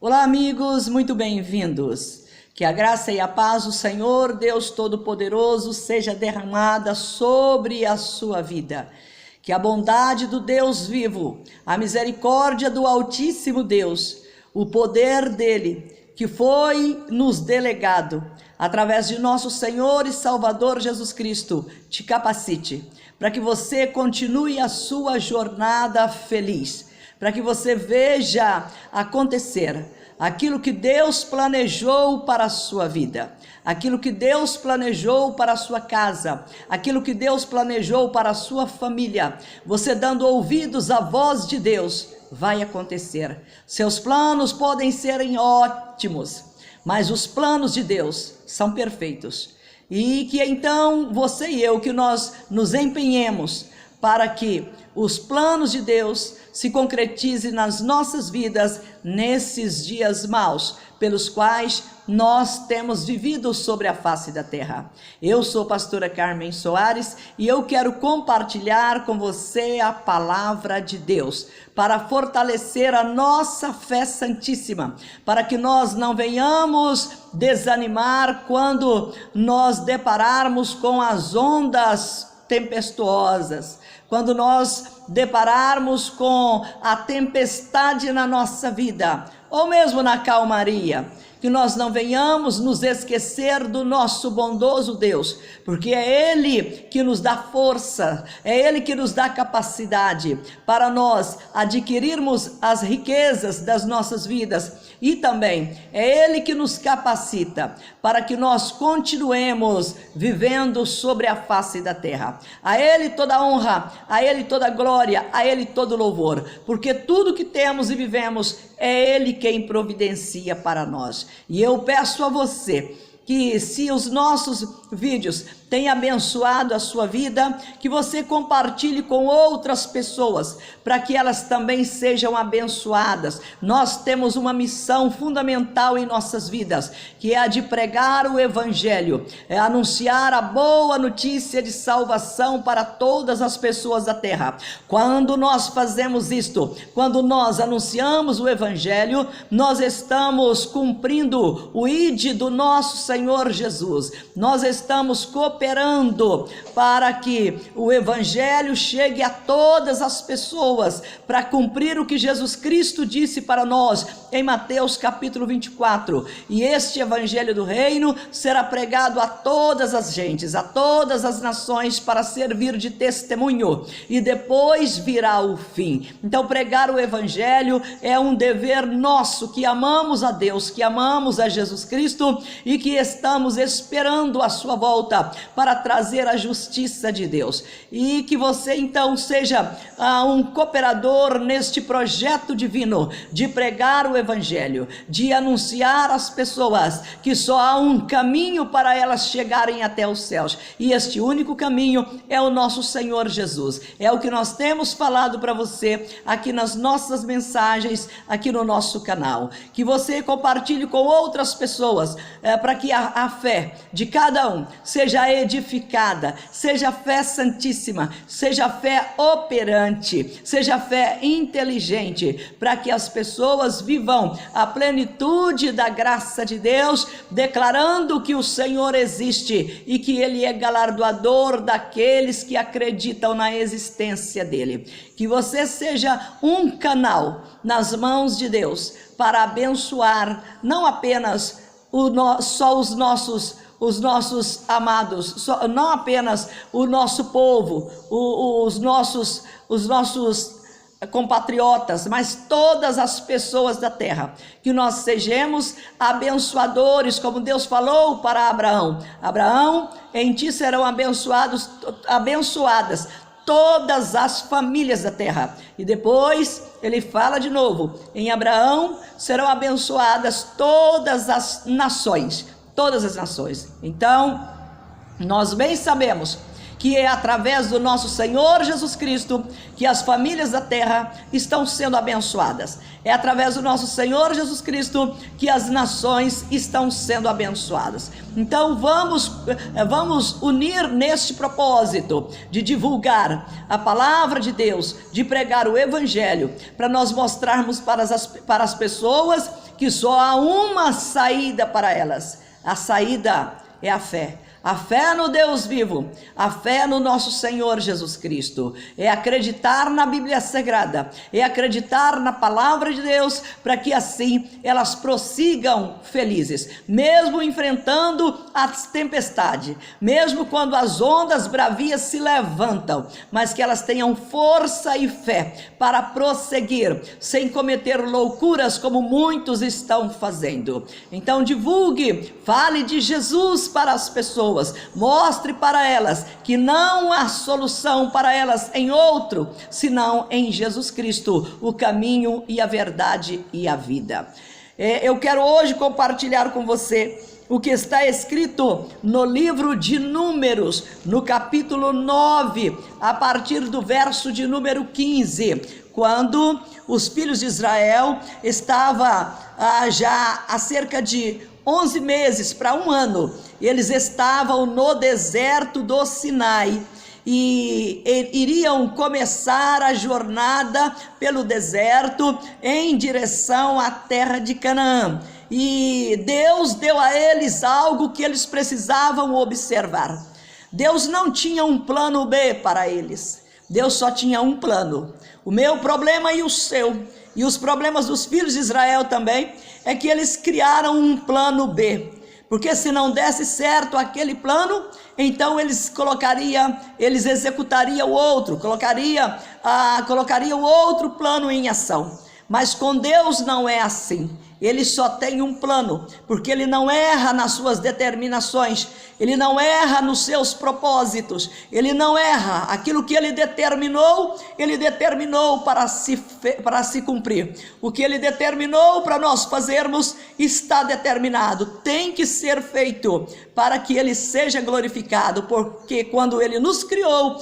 Olá, amigos, muito bem-vindos. Que a graça e a paz do Senhor, Deus Todo-Poderoso, seja derramada sobre a sua vida. Que a bondade do Deus vivo, a misericórdia do Altíssimo Deus, o poder dele, que foi nos delegado, através de nosso Senhor e Salvador Jesus Cristo, te capacite, para que você continue a sua jornada feliz, para que você veja acontecer aquilo que Deus planejou para a sua vida, aquilo que Deus planejou para a sua casa, aquilo que Deus planejou para a sua família. Você dando ouvidos à voz de Deus, vai acontecer. Seus planos podem serem ótimos, mas os planos de Deus são perfeitos. E que então você e eu, que nós nos empenhemos para que os planos de Deus se concretizem nas nossas vidas nesses dias maus, pelos quais nós temos vivido sobre a face da terra. Eu sou a pastora Carmen Soares e eu quero compartilhar com você a palavra de Deus, para fortalecer a nossa fé santíssima, para que nós não venhamos desanimar quando nós depararmos com as ondas tempestuosas, quando nós depararmos com a tempestade na nossa vida, ou mesmo na calmaria, que nós não venhamos nos esquecer do nosso bondoso Deus, porque é Ele que nos dá força, é Ele que nos dá capacidade para nós adquirirmos as riquezas das nossas vidas, e também é Ele que nos capacita para que nós continuemos vivendo sobre a face da terra. A Ele toda honra, a Ele toda glória, a Ele todo louvor, porque tudo que temos e vivemos é Ele quem providencia para nós. E eu peço a você que, se os nossos vídeos têm abençoado a sua vida, que você compartilhe com outras pessoas, para que elas também sejam abençoadas. Nós temos uma missão fundamental em nossas vidas, que é a de pregar o Evangelho, é anunciar a boa notícia de salvação para todas as pessoas da terra. Quando nós fazemos isto, quando nós anunciamos o Evangelho, nós estamos cumprindo o ID do nosso Senhor Jesus. Nós estamos cooperando para que o Evangelho chegue a todas as pessoas, para cumprir o que Jesus Cristo disse para nós em Mateus capítulo 24, e este Evangelho do Reino será pregado a todas as gentes, a todas as nações, para servir de testemunho, e depois virá o fim. Então pregar o Evangelho é um dever nosso, que amamos a Deus, que amamos a Jesus Cristo e que estamos esperando a sua volta para trazer a justiça de Deus. E que você então seja um cooperador neste projeto divino de pregar o Evangelho, de anunciar às pessoas que só há um caminho para elas chegarem até os céus, e este único caminho é o nosso Senhor Jesus. É o que nós temos falado para você aqui nas nossas mensagens, aqui no nosso canal. Que você compartilhe com outras pessoas, para que a fé de cada um seja edificada, seja fé santíssima, seja fé operante, seja fé inteligente, para que as pessoas vivam a plenitude da graça de Deus, declarando que o Senhor existe e que Ele é galardoador daqueles que acreditam na existência dEle. Que você seja um canal nas mãos de Deus para abençoar não apenas só os nossos amados, não apenas o nosso povo, os nossos compatriotas, mas todas as pessoas da terra. Que nós sejamos abençoadores, como Deus falou para Abraão: Abraão, em ti serão abençadas todas as famílias da terra. E depois ele fala de novo: em Abraão serão abençoadas todas as nações. Todas as nações. Então, nós bem sabemos que é através do nosso Senhor Jesus Cristo que as famílias da terra estão sendo abençoadas. É através do nosso Senhor Jesus Cristo que as nações estão sendo abençoadas. Então vamos unir neste propósito de divulgar a palavra de Deus, de pregar o evangelho, para nós mostrarmos para as pessoas que só há uma saída para elas. A saída é a fé. A fé no Deus vivo, a fé no nosso Senhor Jesus Cristo, é acreditar na Bíblia Sagrada, é acreditar na palavra de Deus, para que assim elas prossigam felizes, mesmo enfrentando as tempestades, mesmo quando as ondas bravias se levantam, mas que elas tenham força e fé para prosseguir, sem cometer loucuras como muitos estão fazendo. Então divulgue, fale de Jesus para as pessoas, mostre para elas que não há solução para elas em outro, senão em Jesus Cristo, o caminho e a verdade e a vida. Eu quero hoje compartilhar com você o que está escrito no livro de Números, no capítulo 9, a partir do verso de número 15, quando os filhos de Israel estavam já há cerca de 11 meses para um ano, eles estavam no deserto do Sinai e iriam começar a jornada pelo deserto em direção à terra de Canaã. E Deus deu a eles algo que eles precisavam observar. Deus não tinha um plano B para eles. Deus só tinha um plano. O meu problema e o seu, e os problemas dos filhos de Israel também, é que eles criaram um plano B. Porque se não desse certo aquele plano, então eles executariam o outro, colocariam o outro plano em ação. Mas com Deus não é assim. Ele só tem um plano, porque ele não erra nas suas determinações, ele não erra nos seus propósitos, ele não erra. Aquilo que ele determinou para se cumprir. O que ele determinou para nós fazermos está determinado, tem que ser feito para que ele seja glorificado, porque quando ele nos criou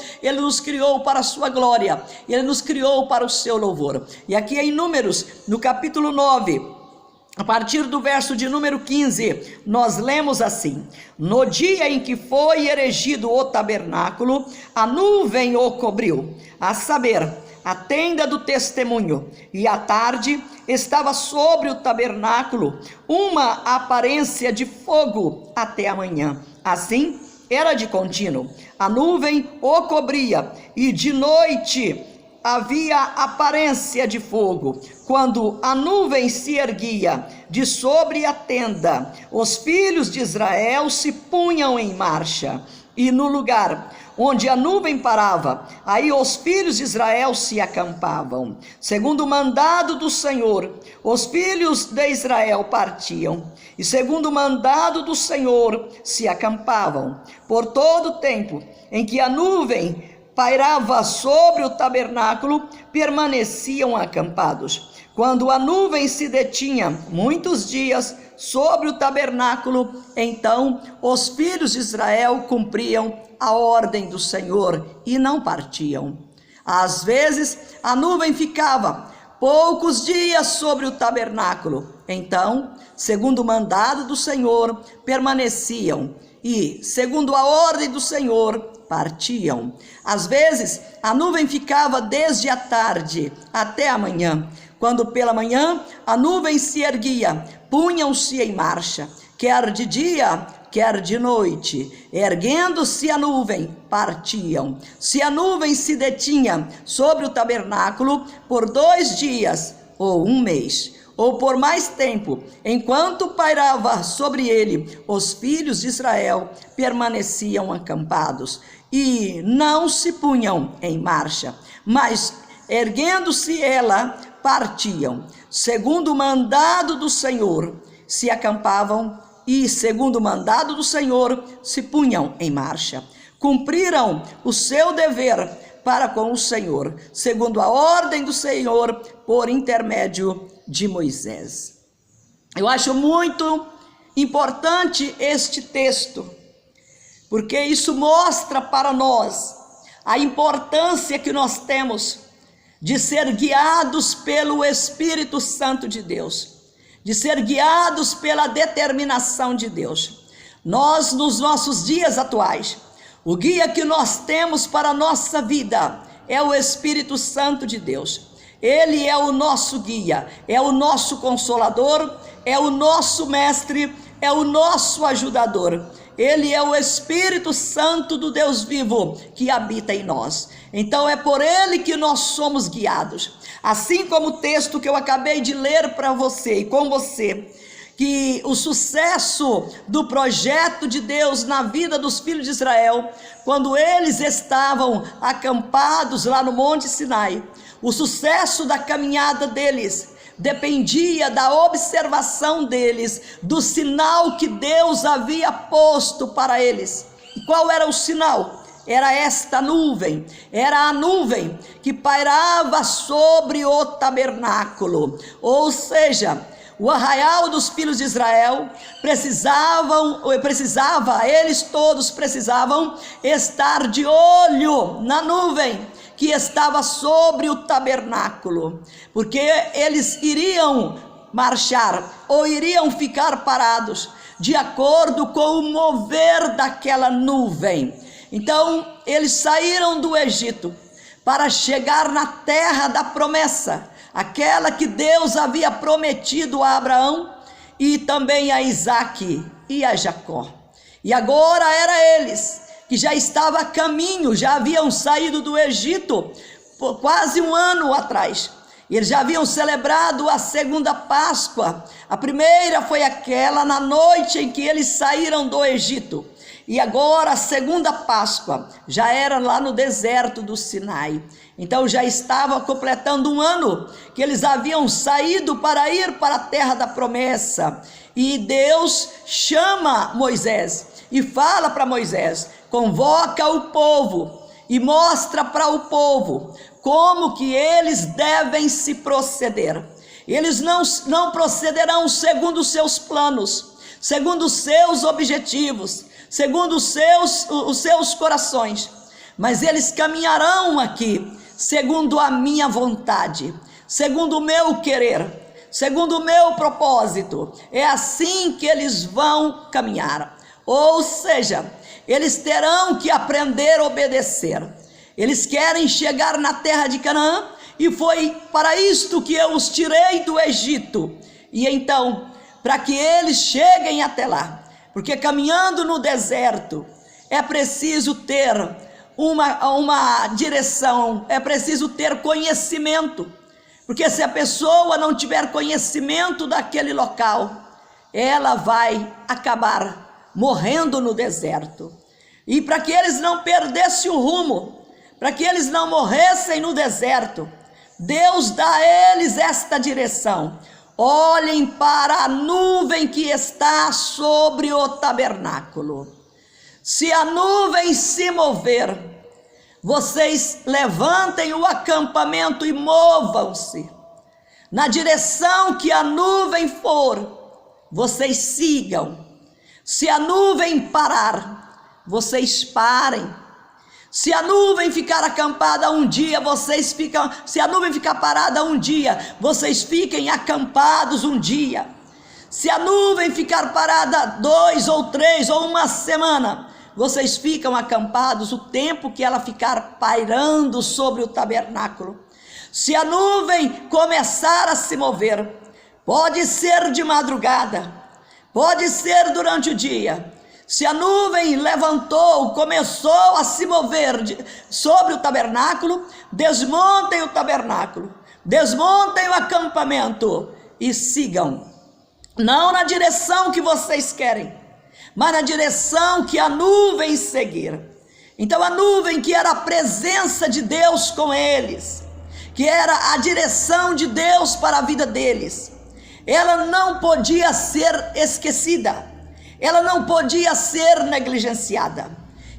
para a sua glória, ele nos criou para o seu louvor. E aqui em Números, no capítulo 9, a partir do verso de número 15, nós lemos assim: no dia em que foi erigido o tabernáculo, a nuvem o cobriu, a saber, a tenda do testemunho, e à tarde estava sobre o tabernáculo uma aparência de fogo até a manhã. Assim era de contínuo, a nuvem o cobria, e de noite havia aparência de fogo. Quando a nuvem se erguia de sobre a tenda, os filhos de Israel se punham em marcha, e no lugar onde a nuvem parava, aí os filhos de Israel se acampavam. Segundo o mandado do Senhor, os filhos de Israel partiam, e segundo o mandado do Senhor se acampavam. Por todo o tempo em que a nuvem pairava sobre o tabernáculo, permaneciam acampados. Quando a nuvem se detinha muitos dias sobre o tabernáculo, então os filhos de Israel cumpriam a ordem do Senhor e não partiam. Às vezes a nuvem ficava poucos dias sobre o tabernáculo, então, segundo o mandado do Senhor, permaneciam, e segundo a ordem do Senhor, partiam. Às vezes a nuvem ficava desde a tarde até a manhã. Quando pela manhã a nuvem se erguia, punham-se em marcha, quer de dia, quer de noite. Erguendo-se a nuvem, partiam. Se a nuvem se detinha sobre o tabernáculo por 2 dias ou 1 mês, ou por mais tempo, enquanto pairava sobre ele, os filhos de Israel permaneciam acampados e não se punham em marcha, mas erguendo-se ela, partiam. Segundo o mandado do Senhor, se acampavam, e segundo o mandado do Senhor, se punham em marcha. Cumpriram o seu dever para com o Senhor, segundo a ordem do Senhor, por intermédio de Moisés. Eu acho muito importante este texto, porque isso mostra para nós a importância que nós temos de ser guiados pelo Espírito Santo de Deus, de ser guiados pela determinação de Deus. Nós, nos nossos dias atuais, o guia que nós temos para a nossa vida é o Espírito Santo de Deus. Ele é o nosso guia, é o nosso consolador, é o nosso mestre, é o nosso ajudador. Ele é o Espírito Santo do Deus vivo que habita em nós. Então é por ele que nós somos guiados. Assim como o texto que eu acabei de ler para você e com você, que o sucesso do projeto de Deus na vida dos filhos de Israel, quando eles estavam acampados lá no Monte Sinai, o sucesso da caminhada deles dependia da observação deles, do sinal que Deus havia posto para eles. E qual era o sinal? Era esta nuvem, era a nuvem que pairava sobre o tabernáculo, ou seja, o arraial dos filhos de Israel eles todos precisavam estar de olho na nuvem que estava sobre o tabernáculo, porque eles iriam marchar ou iriam ficar parados de acordo com o mover daquela nuvem. Então eles saíram do Egito para chegar na terra da promessa, aquela que Deus havia prometido a Abraão e também a Isaque e a Jacó. E agora era eles que já estavam a caminho, já haviam saído do Egito por quase um ano atrás. Eles já haviam celebrado a segunda Páscoa. A primeira foi aquela na noite em que eles saíram do Egito. E agora a segunda Páscoa já era lá no deserto do Sinai. Então já estava completando um ano que eles haviam saído para ir para a terra da promessa. E Deus chama Moisés e fala para Moisés: convoca o povo e mostra para o povo como que eles devem se proceder. Eles não procederão segundo os seus planos, segundo os seus objetivos, segundo os seus corações, mas eles caminharão aqui segundo a minha vontade, segundo o meu querer, segundo o meu propósito. É assim que eles vão caminhar. Ou seja, eles terão que aprender a obedecer. Eles querem chegar na terra de Canaã, e foi para isto que eu os tirei do Egito. E então, para que eles cheguem até lá, porque caminhando no deserto é preciso ter uma direção, é preciso ter conhecimento, porque se a pessoa não tiver conhecimento daquele local, ela vai acabar morrendo no deserto. E para que eles não perdessem o rumo, para que eles não morressem no deserto, Deus dá a eles esta direção: olhem para a nuvem que está sobre o tabernáculo. Se a nuvem se mover, vocês levantem o acampamento e movam-se. Na direção que a nuvem for, vocês sigam. Se a nuvem parar, vocês parem. Se a nuvem ficar acampada um dia, vocês ficam. Se a nuvem ficar parada um dia, vocês fiquem acampados um dia. Se a nuvem ficar parada 2 ou 3 ou uma semana, vocês ficam acampados o tempo que ela ficar pairando sobre o tabernáculo. Se a nuvem começar a se mover, pode ser de madrugada, pode ser durante o dia. Se a nuvem levantou, começou a se mover sobre o tabernáculo, desmontem o tabernáculo, desmontem o acampamento e sigam. Não na direção que vocês querem, mas na direção que a nuvem seguir. Então a nuvem, que era a presença de Deus com eles, que era a direção de Deus para a vida deles, ela não podia ser esquecida, ela não podia ser negligenciada.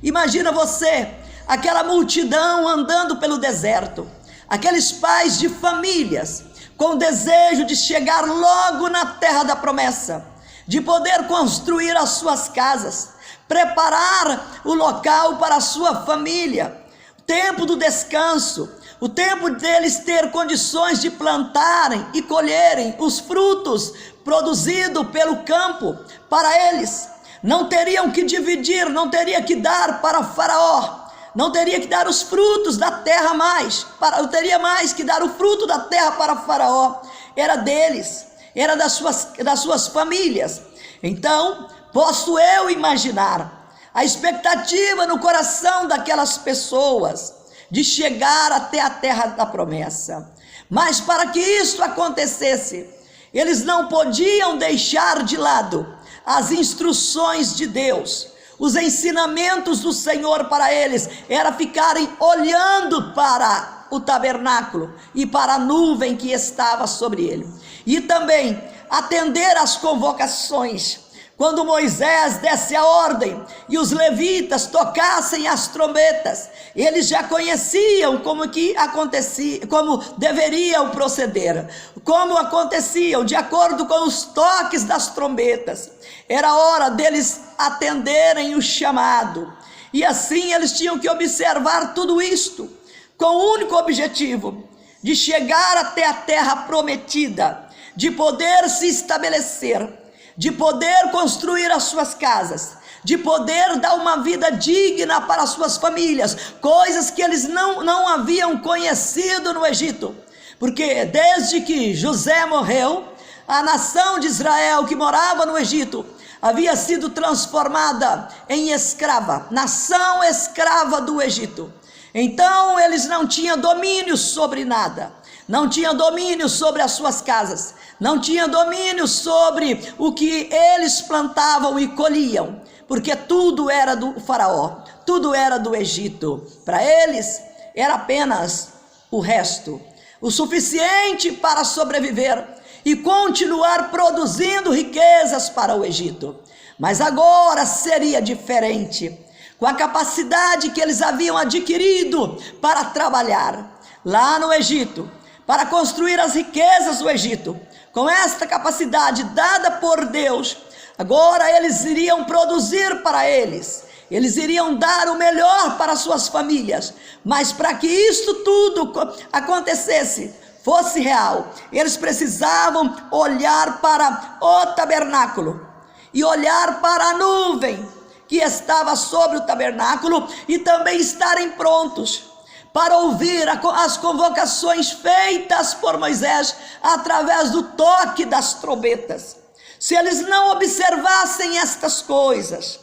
Imagina você, aquela multidão andando pelo deserto, aqueles pais de famílias com o desejo de chegar logo na terra da promessa, de poder construir as suas casas, preparar o local para a sua família, o tempo do descanso, o tempo deles ter condições de plantarem e colherem os frutos produzidos pelo campo para eles. Não teriam que dividir, não teria que dar para Faraó, não teria que dar os frutos da terra mais, não teria mais que dar o fruto da terra para Faraó, era deles, era das suas famílias. Então, posso eu imaginar a expectativa no coração daquelas pessoas de chegar até a terra da promessa. Mas para que isso acontecesse, eles não podiam deixar de lado as instruções de Deus, os ensinamentos do Senhor para eles, era ficarem olhando para o tabernáculo e para a nuvem que estava sobre ele. E também atender às convocações. Quando Moisés desse a ordem e os levitas tocassem as trombetas, eles já conheciam como que acontecia, como deveriam proceder, como aconteciam, de acordo com os toques das trombetas. Era hora deles atenderem o chamado, e assim eles tinham que observar tudo isto, com o único objetivo de chegar até a terra prometida, de poder se estabelecer, de poder construir as suas casas, de poder dar uma vida digna para as suas famílias, coisas que eles não haviam conhecido no Egito, porque desde que José morreu, a nação de Israel que morava no Egito havia sido transformada em escrava, nação escrava do Egito. Então eles não tinham domínio sobre nada, não tinham domínio sobre as suas casas, não tinham domínio sobre o que eles plantavam e colhiam, porque tudo era do Faraó, tudo era do Egito. Para eles era apenas o resto, o suficiente para sobreviver e continuar produzindo riquezas para o Egito. Mas agora seria diferente, com a capacidade que eles haviam adquirido para trabalhar lá no Egito, para construir as riquezas do Egito. Com esta capacidade dada por Deus, agora eles iriam produzir para eles iriam dar o melhor para suas famílias. Mas para que isto tudo acontecesse, fosse real, eles precisavam olhar para o tabernáculo e olhar para a nuvem que estava sobre o tabernáculo e também estarem prontos para ouvir as convocações feitas por Moisés através do toque das trombetas. Se eles não observassem estas coisas,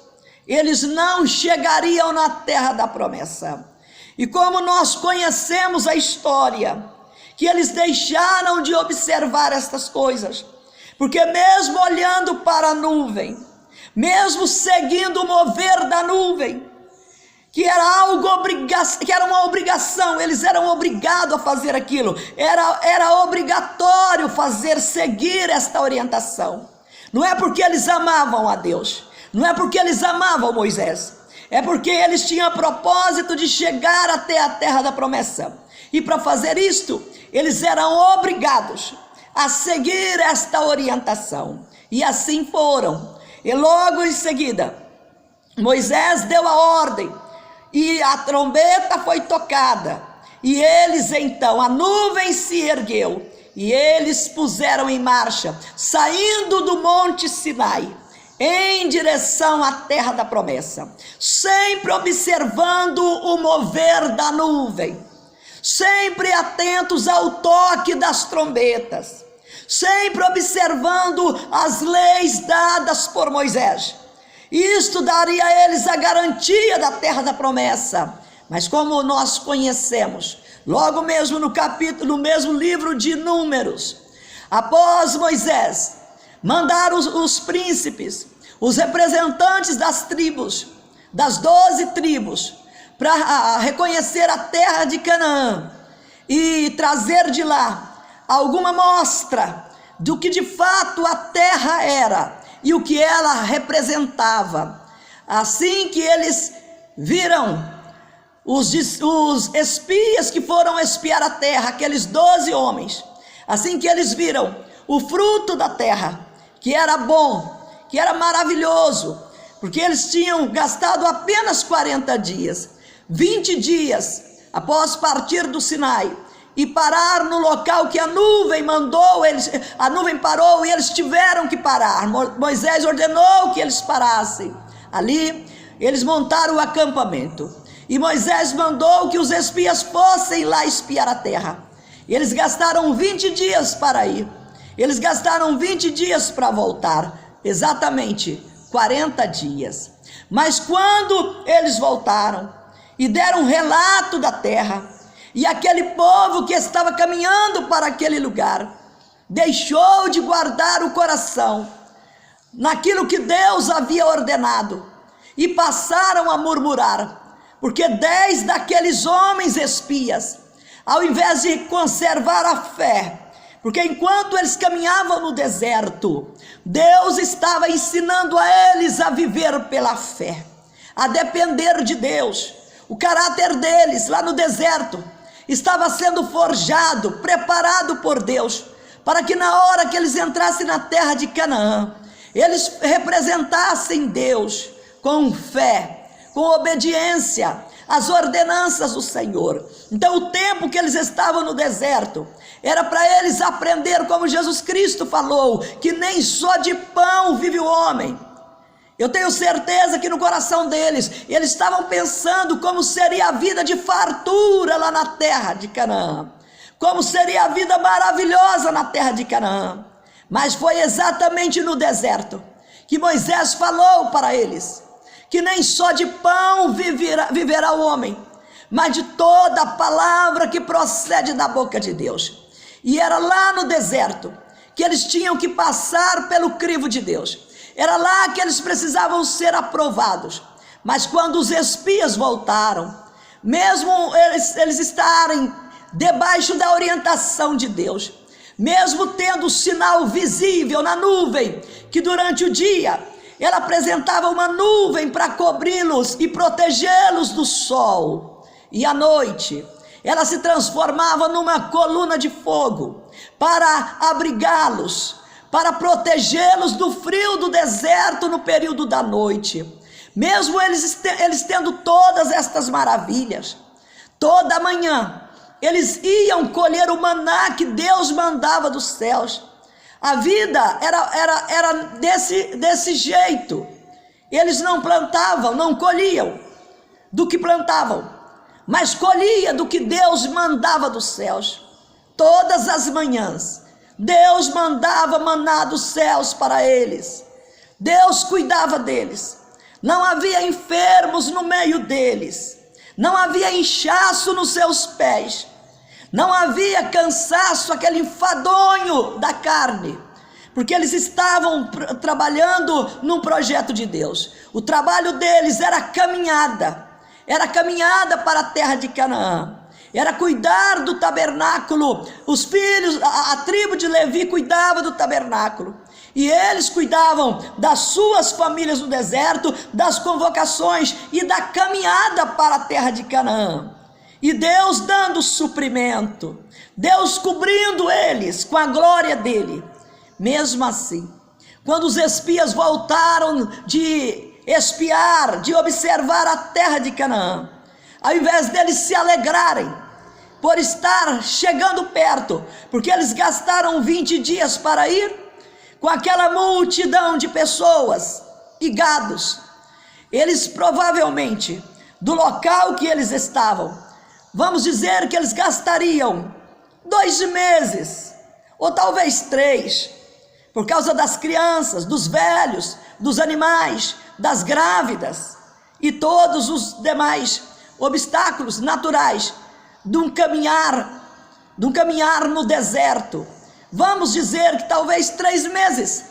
eles não chegariam na terra da promessa. E como nós conhecemos a história, que eles deixaram de observar estas coisas, porque mesmo olhando para a nuvem, mesmo seguindo o mover da nuvem, que era uma obrigação, eles eram obrigados a fazer aquilo, era obrigatório seguir esta orientação. Não é porque eles amavam a Deus, não é porque eles amavam Moisés, é porque eles tinham propósito de chegar até a terra da promessa, e para fazer isto, eles eram obrigados a seguir esta orientação, e assim foram. E logo em seguida, Moisés deu a ordem, e a trombeta foi tocada, e eles então, a nuvem se ergueu, e eles puseram em marcha, saindo do monte Sinai, em direção à terra da promessa, sempre observando o mover da nuvem, sempre atentos ao toque das trombetas, sempre observando as leis dadas por Moisés. Isto daria a eles a garantia da terra da promessa. Mas como nós conhecemos, logo mesmo no mesmo livro de Números, após Moisés mandar os príncipes, os representantes das tribos, das 12 tribos, para reconhecer a terra de Canaã e trazer de lá alguma mostra do que de fato a terra era e o que ela representava. Assim que eles viram os espias que foram espiar a terra, aqueles 12 homens, assim que eles viram o fruto da terra, que era bom, que era maravilhoso, porque eles tinham gastado apenas 40 dias, 20 dias após partir do Sinai e parar no local que a nuvem mandou, a nuvem parou e eles tiveram que parar. Moisés ordenou que eles parassem. Ali eles montaram o acampamento e Moisés mandou que os espias fossem lá espiar a terra. Eles gastaram 20 dias para ir, eles gastaram 20 dias para voltar, exatamente 40 dias. Mas quando eles voltaram e deram um relato da terra, e aquele povo que estava caminhando para aquele lugar deixou de guardar o coração naquilo que Deus havia ordenado e passaram a murmurar, porque 10 daqueles homens espias, ao invés de conservar a fé, porque enquanto eles caminhavam no deserto, Deus estava ensinando a eles a viver pela fé, a depender de Deus. O caráter deles lá no deserto estava sendo forjado, preparado por Deus, para que na hora que eles entrassem na terra de Canaã, eles representassem Deus com fé, com obediência às ordenanças do Senhor. Então o tempo que eles estavam no deserto era para eles aprender, como Jesus Cristo falou, que nem só de pão vive o homem. Eu tenho certeza que no coração deles, eles estavam pensando como seria a vida de fartura lá na terra de Canaã, como seria a vida maravilhosa na terra de Canaã. Mas foi exatamente no deserto que Moisés falou para eles, que nem só de pão viverá o homem, mas de toda a palavra que procede da boca de Deus. E era lá no deserto que eles tinham que passar pelo crivo de Deus. Era lá que eles precisavam ser aprovados. Mas quando os espias voltaram, mesmo eles estarem debaixo da orientação de Deus, mesmo tendo o sinal visível na nuvem, que durante o dia ela apresentava uma nuvem para cobri-los e protegê-los do sol, e à noite ela se transformava numa coluna de fogo para abrigá-los, para protegê-los do frio do deserto no período da noite. Mesmo eles tendo todas estas maravilhas, toda manhã eles iam colher o maná que Deus mandava dos céus. A vida era desse jeito. Eles não plantavam, não colhiam do que plantavam, mas colhia do que Deus mandava dos céus. Todas as manhãs Deus mandava maná dos céus para eles. Deus cuidava deles. Não havia enfermos no meio deles. Não havia inchaço nos seus pés. Não havia cansaço, aquele enfadonho da carne, porque eles estavam trabalhando num projeto de Deus. O trabalho deles era caminhada para a terra de Canaã. Era cuidar do tabernáculo. Os filhos, a tribo de Levi cuidava do tabernáculo. E eles cuidavam das suas famílias no deserto, das convocações e da caminhada para a terra de Canaã. E Deus dando suprimento, Deus cobrindo eles com a glória dele. Mesmo assim, quando os espias voltaram de espiar, de observar a terra de Canaã, ao invés deles se alegrarem por estar chegando perto, porque eles gastaram 20 dias para ir, com aquela multidão de pessoas e gados, eles provavelmente, do local que eles estavam, vamos dizer que eles gastariam 2 meses, ou talvez 3, por causa das crianças, dos velhos, dos animais, das grávidas e todos os demais obstáculos naturais de um caminhar no deserto. Vamos dizer que talvez 3 meses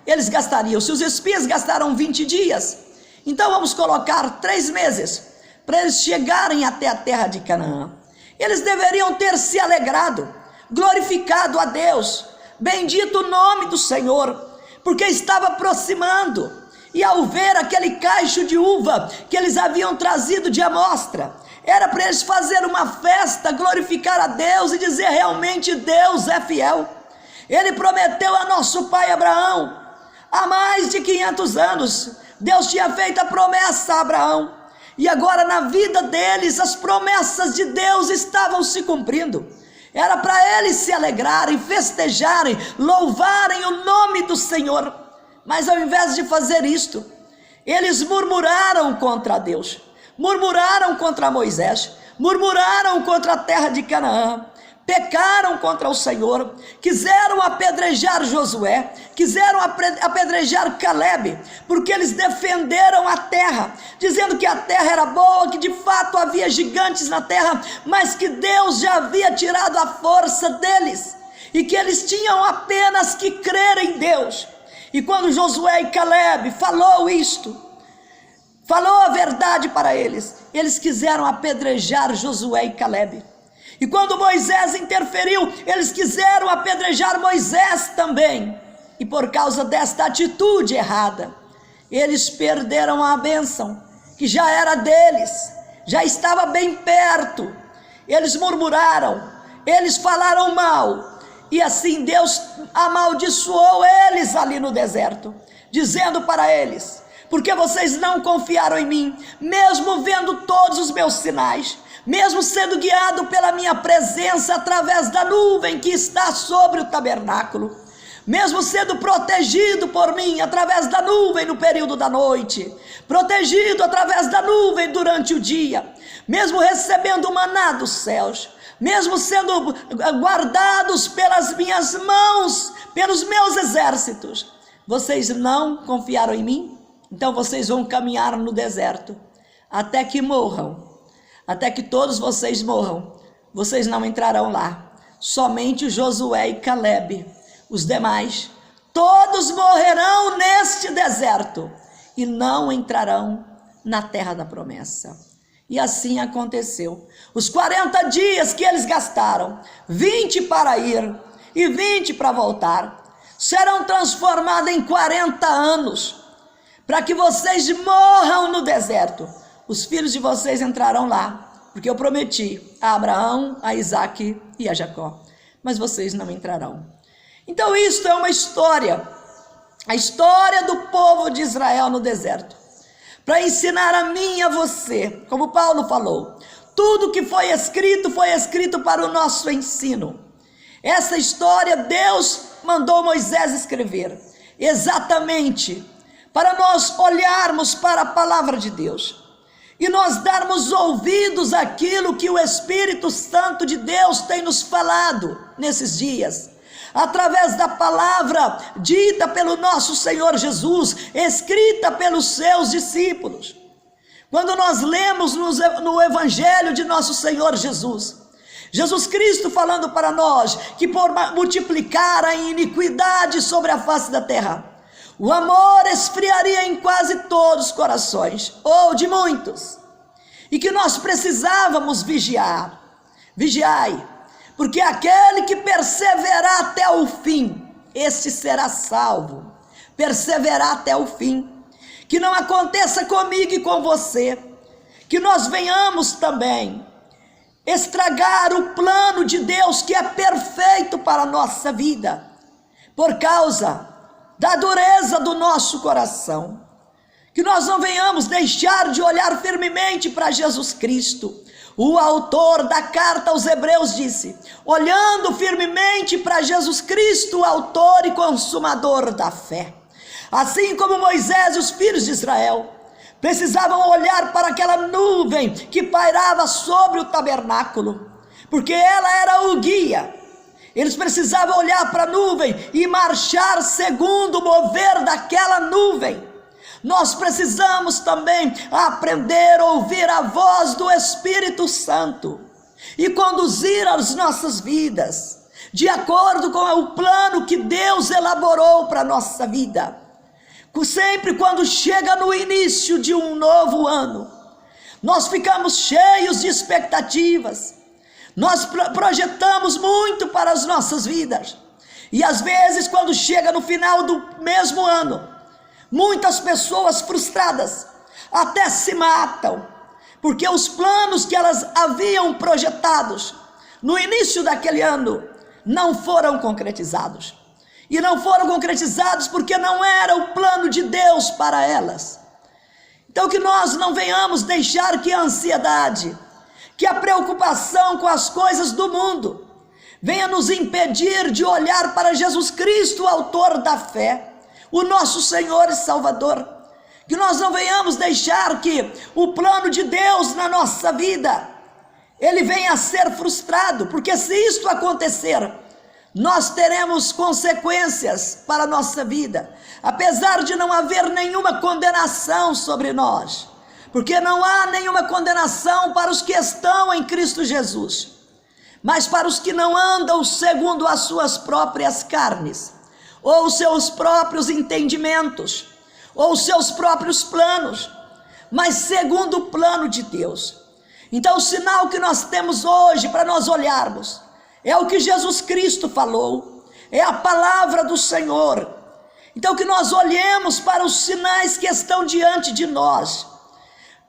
eles gastariam. Se os espias gastaram 20 dias, então vamos colocar 3 meses para eles chegarem até a terra de Canaã. Eles deveriam ter se alegrado, glorificado a Deus, bendito o nome do Senhor, porque estava aproximando. E ao ver aquele cacho de uva que eles haviam trazido de amostra, era para eles fazer uma festa, glorificar a Deus e dizer: realmente Deus é fiel. Ele prometeu a nosso pai Abraão, há mais de 500 anos, Deus tinha feito a promessa a Abraão, e agora na vida deles as promessas de Deus estavam se cumprindo. Era para eles se alegrarem, festejarem, louvarem o nome do Senhor. Mas ao invés de fazer isto, eles murmuraram contra Deus, murmuraram contra Moisés, murmuraram contra a terra de Canaã, pecaram contra o Senhor, quiseram apedrejar Josué, quiseram apedrejar Calebe, porque eles defenderam a terra, dizendo que a terra era boa, que de fato havia gigantes na terra, mas que Deus já havia tirado a força deles, e que eles tinham apenas que crer em Deus. E quando Josué e Calebe falou isto, falou a verdade para eles, eles quiseram apedrejar Josué e Calebe. E quando Moisés interferiu, eles quiseram apedrejar Moisés também. E por causa desta atitude errada, eles perderam a bênção, que já era deles, já estava bem perto. Eles murmuraram, eles falaram mal, e assim Deus amaldiçoou eles ali no deserto, dizendo para eles: porque vocês não confiaram em mim, mesmo vendo todos os meus sinais, mesmo sendo guiado pela minha presença através da nuvem que está sobre o tabernáculo, mesmo sendo protegido por mim através da nuvem no período da noite, protegido através da nuvem durante o dia, mesmo recebendo o maná dos céus, mesmo sendo guardados pelas minhas mãos, pelos meus exércitos, vocês não confiaram em mim? Então vocês vão caminhar no deserto até que morram. Até que todos vocês morram, vocês não entrarão lá. Somente Josué e Calebe, os demais, todos morrerão neste deserto e não entrarão na terra da promessa. E assim aconteceu. Os 40 dias que eles gastaram, 20 para ir e 20 para voltar, serão transformados em 40 anos, para que vocês morram no deserto. Os filhos de vocês entrarão lá, porque eu prometi a Abraão, a Isaque e a Jacó, mas vocês não entrarão. Então isto é uma história, a história do povo de Israel no deserto, para ensinar a mim e a você, como Paulo falou, tudo que foi escrito para o nosso ensino. Essa história Deus mandou Moisés escrever, exatamente para nós olharmos para a palavra de Deus e nós darmos ouvidos àquilo que o Espírito Santo de Deus tem nos falado nesses dias, através da palavra dita pelo nosso Senhor Jesus, escrita pelos seus discípulos. Quando nós lemos no Evangelho de nosso Senhor Jesus, Jesus Cristo falando para nós que por multiplicar a iniquidade sobre a face da terra, o amor esfriaria em quase todos os corações, ou de muitos, e que nós precisávamos vigiar. Vigiai, porque aquele que perseverar até o fim, este será salvo. Perseverar até o fim. Que não aconteça comigo e com você, que nós venhamos também estragar o plano de Deus que é perfeito para a nossa vida, por causa da dureza do nosso coração. Que nós não venhamos deixar de olhar firmemente para Jesus Cristo. O autor da carta aos Hebreus disse: olhando firmemente para Jesus Cristo, o autor e consumador da fé. Assim como Moisés e os filhos de Israel precisavam olhar para aquela nuvem que pairava sobre o tabernáculo, porque ela era o guia. Eles precisavam olhar para a nuvem e marchar segundo o mover daquela nuvem. Nós precisamos também aprender a ouvir a voz do Espírito Santo e conduzir as nossas vidas de acordo com o plano que Deus elaborou para a nossa vida. Sempre quando chega no início de um novo ano, nós ficamos cheios de expectativas. Nós projetamos muito para as nossas vidas, e às vezes quando chega no final do mesmo ano, muitas pessoas frustradas até se matam, porque os planos que elas haviam projetados no início daquele ano não foram concretizados, e não foram concretizados porque não era o plano de Deus para elas. Então que nós não venhamos deixar que a ansiedade, que a preocupação com as coisas do mundo venha nos impedir de olhar para Jesus Cristo, o autor da fé, o nosso Senhor e Salvador. Que nós não venhamos deixar que o plano de Deus na nossa vida, ele venha a ser frustrado, porque se isto acontecer, nós teremos consequências para a nossa vida, apesar de não haver nenhuma condenação sobre nós, porque não há nenhuma condenação para os que estão em Cristo Jesus, mas para os que não andam segundo as suas próprias carnes, ou os seus próprios entendimentos, ou os seus próprios planos, mas segundo o plano de Deus. Então o sinal que nós temos hoje para nós olharmos é o que Jesus Cristo falou, é a palavra do Senhor. Então que nós olhemos para os sinais que estão diante de nós,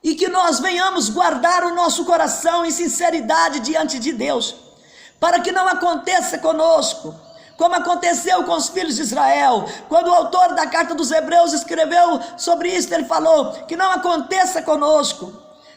e que nós venhamos guardar o nosso coração em sinceridade diante de Deus, para que não aconteça conosco, como aconteceu com os filhos de Israel. Quando o autor da carta dos Hebreus escreveu sobre isso, ele falou que não aconteça conosco,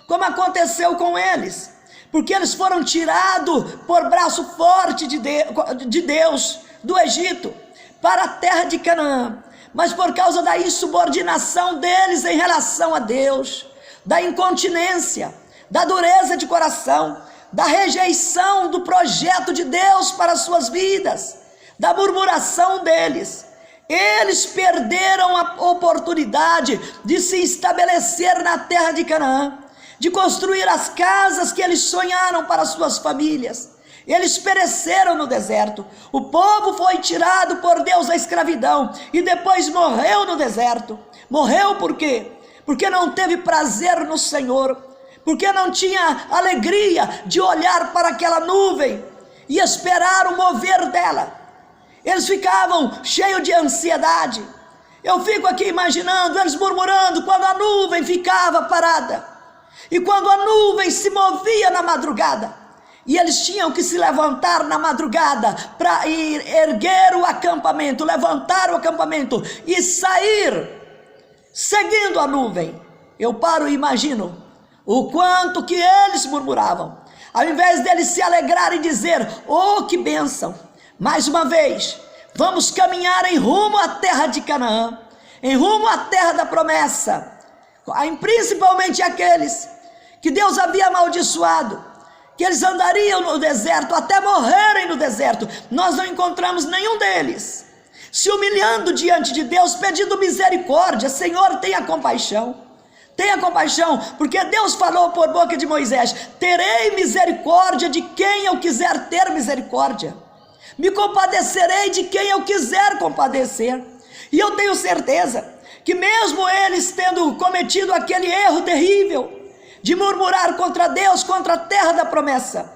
como aconteceu com eles, porque eles foram tirados por braço forte de Deus do Egito para a terra de Canaã, mas por causa da insubordinação deles em relação a Deus, da incontinência, da dureza de coração, da rejeição do projeto de Deus para as suas vidas, da murmuração deles, eles perderam a oportunidade de se estabelecer na terra de Canaã, de construir as casas que eles sonharam para suas famílias. Eles pereceram no deserto. O povo foi tirado por Deus da escravidão e depois morreu no deserto. Morreu por quê? Porque não teve prazer no Senhor, porque não tinha alegria de olhar para aquela nuvem e esperar o mover dela. Eles ficavam cheios de ansiedade. Eu fico aqui imaginando eles murmurando quando a nuvem ficava parada, e quando a nuvem se movia na madrugada, e eles tinham que se levantar na madrugada para ir erguer o acampamento, levantar o acampamento e sair seguindo a nuvem. Eu paro e imagino o quanto que eles murmuravam, ao invés deles se alegrarem e dizer: oh, que bênção, mais uma vez vamos caminhar em rumo à terra de Canaã, em rumo à terra da promessa. Principalmente aqueles que Deus havia amaldiçoado, que eles andariam no deserto até morrerem no deserto. Nós não encontramos nenhum deles se humilhando diante de Deus, pedindo misericórdia. Senhor, tenha compaixão. Tenha compaixão, porque Deus falou por boca de Moisés: terei misericórdia de quem eu quiser ter misericórdia, me compadecerei de quem eu quiser compadecer. E eu tenho certeza que mesmo eles tendo cometido aquele erro terrível de murmurar contra Deus, contra a terra da promessa,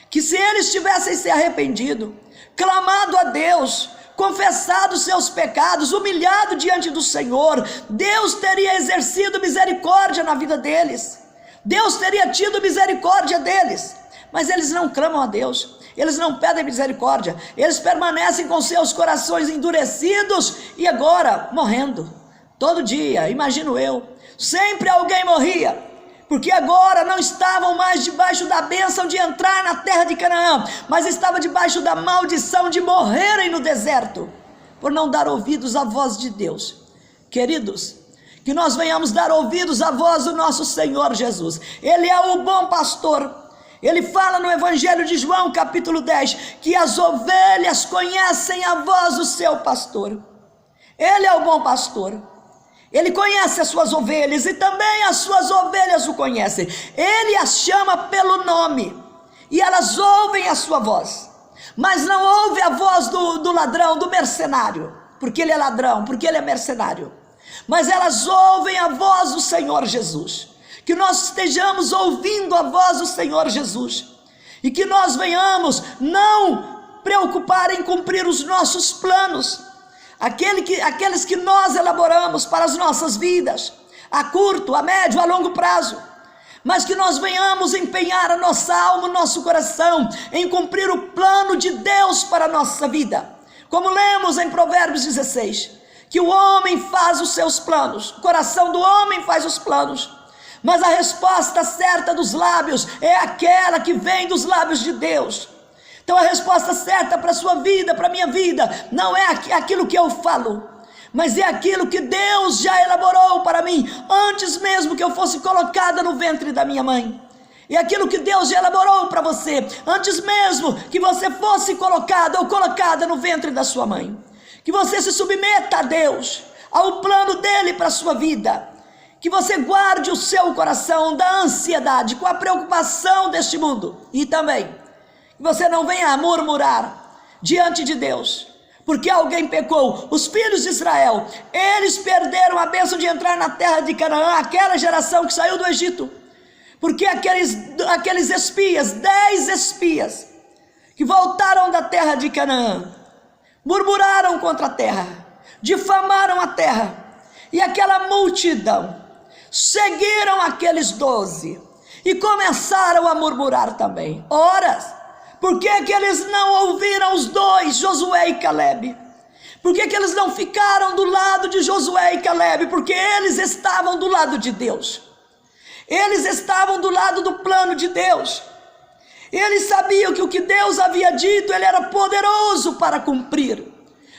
que se eles tivessem se arrependido, clamado a Deus, confessado seus pecados, humilhado diante do Senhor, Deus teria exercido misericórdia na vida deles, Deus teria tido misericórdia deles. Mas eles não clamam a Deus, eles não pedem misericórdia, eles permanecem com seus corações endurecidos e agora morrendo. Todo dia, imagino eu, sempre alguém morria, porque agora não estavam mais debaixo da bênção de entrar na terra de Canaã, mas estavam debaixo da maldição de morrerem no deserto, por não dar ouvidos à voz de Deus. Queridos, que nós venhamos dar ouvidos à voz do nosso Senhor Jesus. Ele é o bom pastor. Ele fala no Evangelho de João, capítulo 10, que as ovelhas conhecem a voz do seu pastor. Ele é o bom pastor. Ele conhece as suas ovelhas e também as suas ovelhas o conhecem. Ele as chama pelo nome e elas ouvem a sua voz, mas não ouvem a voz do ladrão, do mercenário, porque ele é ladrão, porque ele é mercenário, mas elas ouvem a voz do Senhor Jesus. Que nós estejamos ouvindo a voz do Senhor Jesus e que nós venhamos não preocupar em cumprir os nossos planos, aqueles que nós elaboramos para as nossas vidas, a curto, a médio, a longo prazo, mas que nós venhamos empenhar a nossa alma, o nosso coração, em cumprir o plano de Deus para a nossa vida, como lemos em Provérbios 16, que o homem faz os seus planos, o coração do homem faz os planos, mas a resposta certa dos lábios é aquela que vem dos lábios de Deus. Então a resposta certa para a sua vida, para a minha vida, não é aquilo que eu falo, mas é aquilo que Deus já elaborou para mim, antes mesmo que eu fosse colocada no ventre da minha mãe. É aquilo que Deus já elaborou para você, antes mesmo que você fosse colocado ou colocada no ventre da sua mãe. Que você se submeta a Deus, ao plano dele para a sua vida. Que você guarde o seu coração da ansiedade, com a preocupação deste mundo. E também, que você não venha murmurar diante de Deus, porque alguém pecou. Os filhos de Israel, eles perderam a bênção de entrar na terra de Canaã, aquela geração que saiu do Egito. Porque aqueles espias, 10 espias, que voltaram da terra de Canaã, murmuraram contra a terra, difamaram a terra, e aquela multidão seguiram aqueles 12 e começaram a murmurar também. Ora, por que eles não ouviram os dois, Josué e Calebe? Por que eles não ficaram do lado de Josué e Calebe? Porque eles estavam do lado de Deus, eles estavam do lado do plano de Deus. Eles sabiam que o que Deus havia dito, ele era poderoso para cumprir.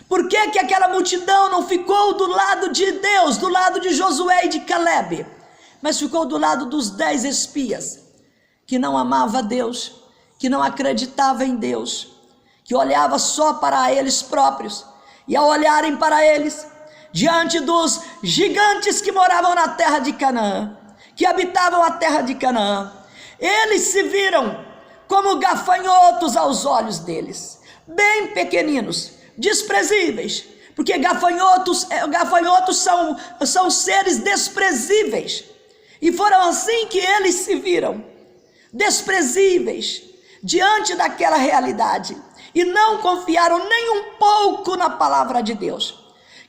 Por que aquela multidão não ficou do lado de Deus, do lado de Josué e de Calebe, mas ficou do lado dos 10 espias, que não amava Deus, que não acreditava em Deus, que olhava só para eles próprios, e ao olharem para eles, diante dos gigantes que moravam na terra de Canaã, que habitavam a terra de Canaã, eles se viram como gafanhotos aos olhos deles, bem pequeninos, desprezíveis, porque gafanhotos são seres desprezíveis, e foram assim que eles se viram, desprezíveis, diante daquela realidade, e não confiaram nem um pouco na palavra de Deus.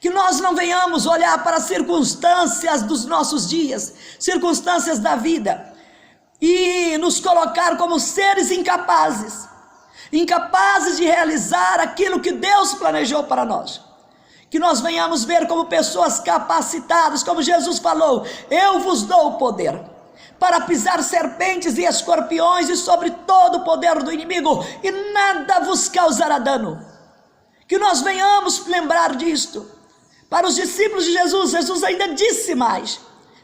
Que nós não venhamos olhar para as circunstâncias dos nossos dias, circunstâncias da vida, e nos colocar como seres incapazes de realizar aquilo que Deus planejou para nós. Que nós venhamos ver como pessoas capacitadas, como Jesus falou: eu vos dou o poder para pisar serpentes e escorpiões e sobre todo o poder do inimigo, e nada vos causará dano. Que nós venhamos lembrar disto. Para os discípulos de Jesus, Jesus ainda disse mais: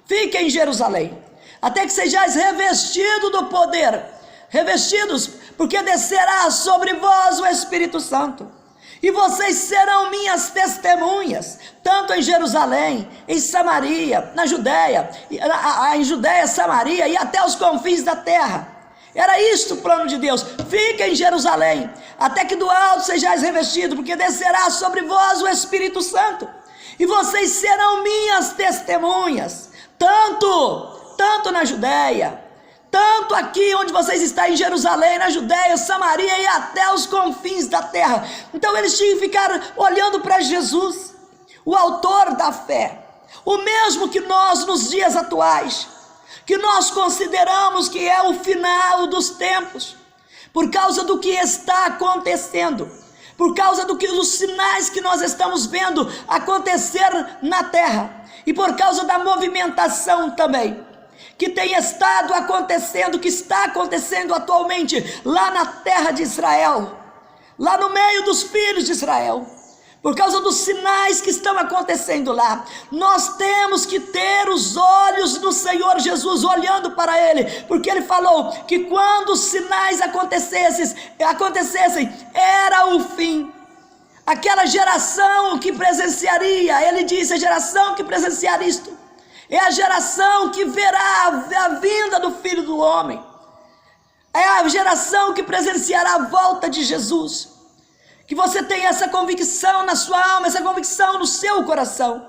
fiquem em Jerusalém, até que sejais revestidos do poder, revestidos, porque descerá sobre vós o Espírito Santo, e vocês serão minhas testemunhas, tanto em Jerusalém, em Samaria, na Judéia, em Judéia, Samaria e até os confins da terra. Era isto o plano de Deus: fiquem em Jerusalém, até que do alto sejais revestidos, porque descerá sobre vós o Espírito Santo, e vocês serão minhas testemunhas, tanto na Judéia, tanto aqui onde vocês estão, em Jerusalém, na Judéia, Samaria e até os confins da terra. Então eles tinham que ficar olhando para Jesus, o autor da fé, o mesmo que nós nos dias atuais, que nós consideramos que é o final dos tempos, por causa do que está acontecendo, por causa dos sinais que nós estamos vendo acontecer na terra, e por causa da movimentação também, que tem estado acontecendo, que está acontecendo atualmente, lá na terra de Israel, lá no meio dos filhos de Israel, por causa dos sinais que estão acontecendo lá. Nós temos que ter os olhos do Senhor Jesus, olhando para Ele, porque Ele falou que quando os sinais acontecessem, era o fim. Aquela geração que presenciaria, Ele disse, a geração que presenciar isto, é a geração que verá a vinda do Filho do Homem, é a geração que presenciará a volta de Jesus. Que você tenha essa convicção na sua alma, essa convicção no seu coração,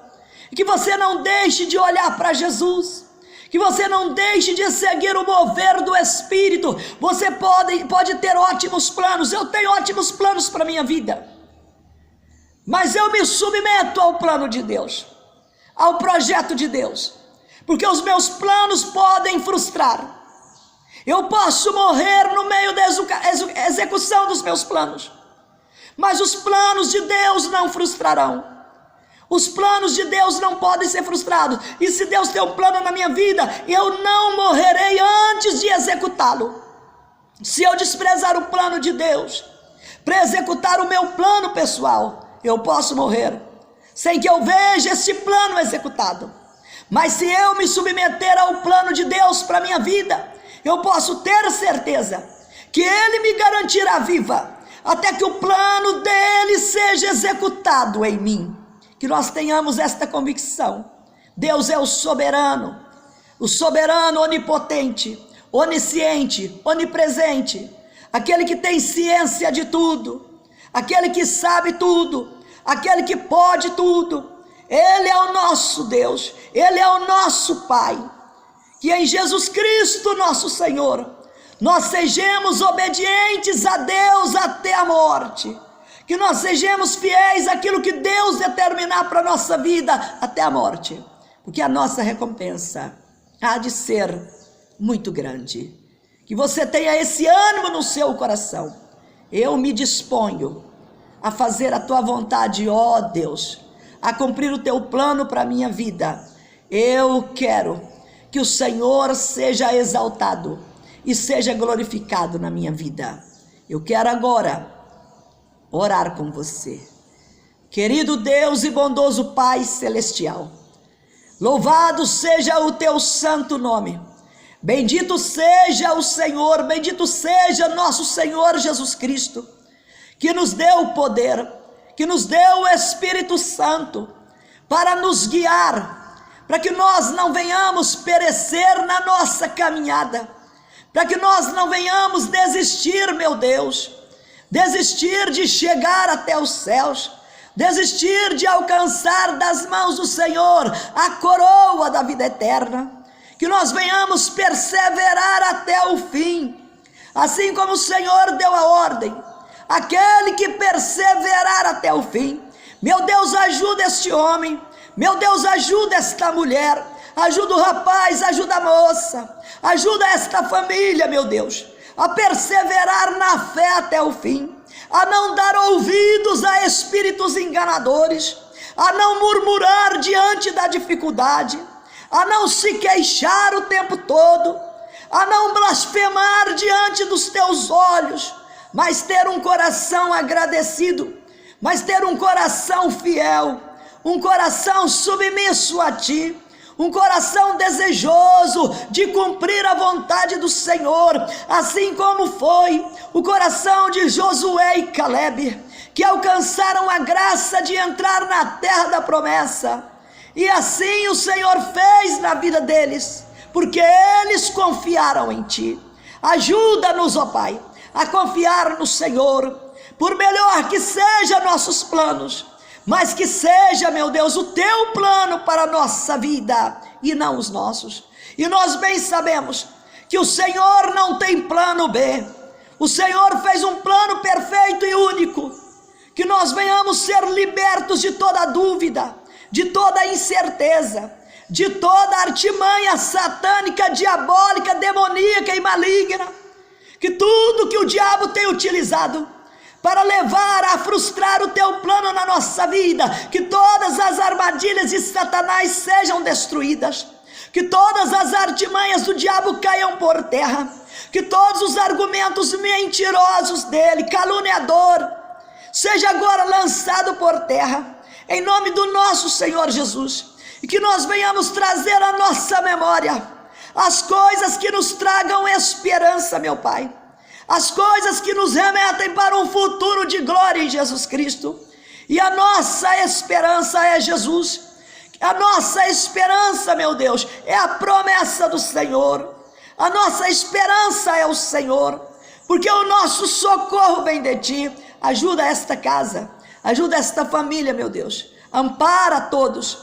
e que você não deixe de olhar para Jesus, que você não deixe de seguir o mover do Espírito. Você pode ter ótimos planos, eu tenho ótimos planos para a minha vida, mas eu me submeto ao plano de Deus, ao projeto de Deus, porque os meus planos podem frustrar. Eu posso morrer no meio da execução dos meus planos, mas os planos de Deus não frustrarão. Os planos de Deus não podem ser frustrados. E se Deus tem um plano na minha vida, eu não morrerei antes de executá-lo. Se eu desprezar o plano de Deus, para executar o meu plano pessoal, eu posso morrer sem que eu veja esse plano executado. Mas se eu me submeter ao plano de Deus para a minha vida, eu posso ter certeza que Ele me garantirá viva, até que o plano dele seja executado em mim. Que nós tenhamos esta convicção. Deus é o soberano onipotente, onisciente, onipresente, aquele que tem ciência de tudo, aquele que sabe tudo, aquele que pode tudo. Ele é o nosso Deus, Ele é o nosso Pai. Que em Jesus Cristo nosso Senhor, nós sejamos obedientes a Deus até a morte. Que nós sejamos fiéis àquilo que Deus determinar para a nossa vida até a morte. Porque a nossa recompensa há de ser muito grande. Que você tenha esse ânimo no seu coração. Eu me disponho a fazer a tua vontade, ó Deus, a cumprir o teu plano para a minha vida. Eu quero que o Senhor seja exaltado e seja glorificado na minha vida. Eu quero agora orar com você. Querido Deus e bondoso Pai celestial, louvado seja o teu santo nome. Bendito seja o Senhor, bendito seja nosso Senhor Jesus Cristo, que nos deu o poder, que nos deu o Espírito Santo para nos guiar, para que nós não venhamos perecer na nossa caminhada, para que nós não venhamos desistir, meu Deus, desistir de chegar até os céus, desistir de alcançar das mãos do Senhor a coroa da vida eterna. Que nós venhamos perseverar até o fim, assim como o Senhor deu a ordem, aquele que perseverar até o fim. Meu Deus, ajuda este homem, meu Deus, ajuda esta mulher, ajuda o rapaz, ajuda a moça, ajuda esta família, meu Deus, a perseverar na fé até o fim, a não dar ouvidos a espíritos enganadores, a não murmurar diante da dificuldade, a não se queixar o tempo todo, a não blasfemar diante dos teus olhos, mas ter um coração agradecido, mas ter um coração fiel, um coração submisso a ti, um coração desejoso de cumprir a vontade do Senhor, assim como foi o coração de Josué e Caleb, que alcançaram a graça de entrar na terra da promessa, e assim o Senhor fez na vida deles, porque eles confiaram em ti. Ajuda-nos, ó Pai, a confiar no Senhor, por melhor que sejam nossos planos, mas que seja, meu Deus, o teu plano para a nossa vida e não os nossos. E nós bem sabemos que o Senhor não tem plano B, o Senhor fez um plano perfeito e único, que nós venhamos ser libertos de toda dúvida, de toda incerteza, de toda artimanha satânica, diabólica, demoníaca e maligna, que tudo que o diabo tem utilizado para levar a frustrar o teu plano na nossa vida, que todas as armadilhas de Satanás sejam destruídas, que todas as artimanhas do diabo caiam por terra, que todos os argumentos mentirosos dele, caluniador, seja agora lançado por terra, em nome do nosso Senhor Jesus, e que nós venhamos trazer à nossa memória as coisas que nos tragam esperança, meu Pai, as coisas que nos remetem para um futuro de glória em Jesus Cristo. E a nossa esperança é Jesus, a nossa esperança, meu Deus, é a promessa do Senhor, a nossa esperança é o Senhor, porque o nosso socorro vem de ti. Ajuda esta casa, ajuda esta família, meu Deus, ampara todos,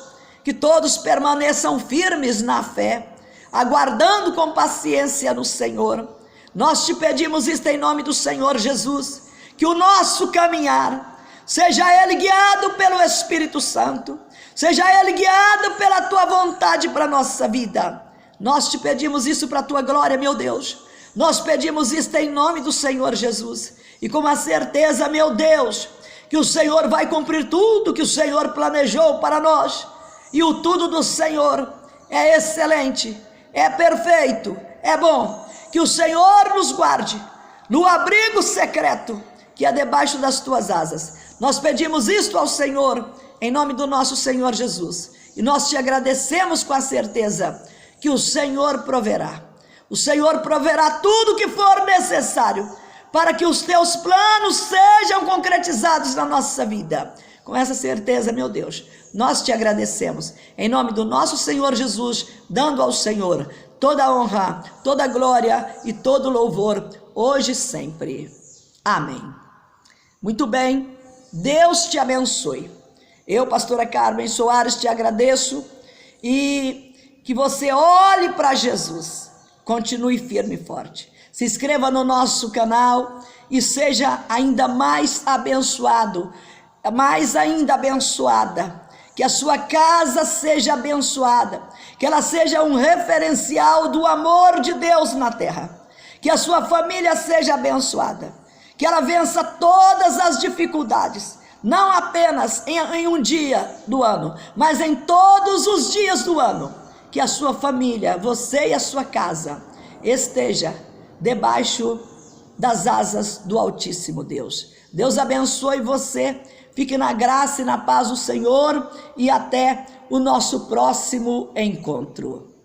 que todos permaneçam firmes na fé, aguardando com paciência no Senhor. Nós te pedimos isto em nome do Senhor Jesus, que o nosso caminhar, seja ele guiado pelo Espírito Santo, seja ele guiado pela tua vontade para a nossa vida. Nós te pedimos isso para a tua glória, meu Deus, nós pedimos isto em nome do Senhor Jesus, e com a certeza, meu Deus, que o Senhor vai cumprir tudo que o Senhor planejou para nós. E o tudo do Senhor é excelente, é perfeito, é bom. Que o Senhor nos guarde no abrigo secreto que é debaixo das tuas asas. Nós pedimos isto ao Senhor, em nome do nosso Senhor Jesus. E nós te agradecemos com a certeza que o Senhor proverá. O Senhor proverá tudo que for necessário para que os teus planos sejam concretizados na nossa vida. Com essa certeza, meu Deus, nós te agradecemos, em nome do nosso Senhor Jesus, dando ao Senhor toda a honra, toda a glória e todo o louvor, hoje e sempre. Amém. Muito bem, Deus te abençoe. Eu, pastora Carmen Soares, te agradeço e que você olhe para Jesus, continue firme e forte. Se inscreva no nosso canal e seja ainda mais abençoado, mais ainda abençoada. Que a sua casa seja abençoada, que ela seja um referencial do amor de Deus na terra. Que a sua família seja abençoada, que ela vença todas as dificuldades, não apenas em um dia do ano, mas em todos os dias do ano. Que a sua família, você e a sua casa, esteja debaixo das asas do Altíssimo Deus. Deus abençoe você, fique na graça e na paz do Senhor e até o nosso próximo encontro.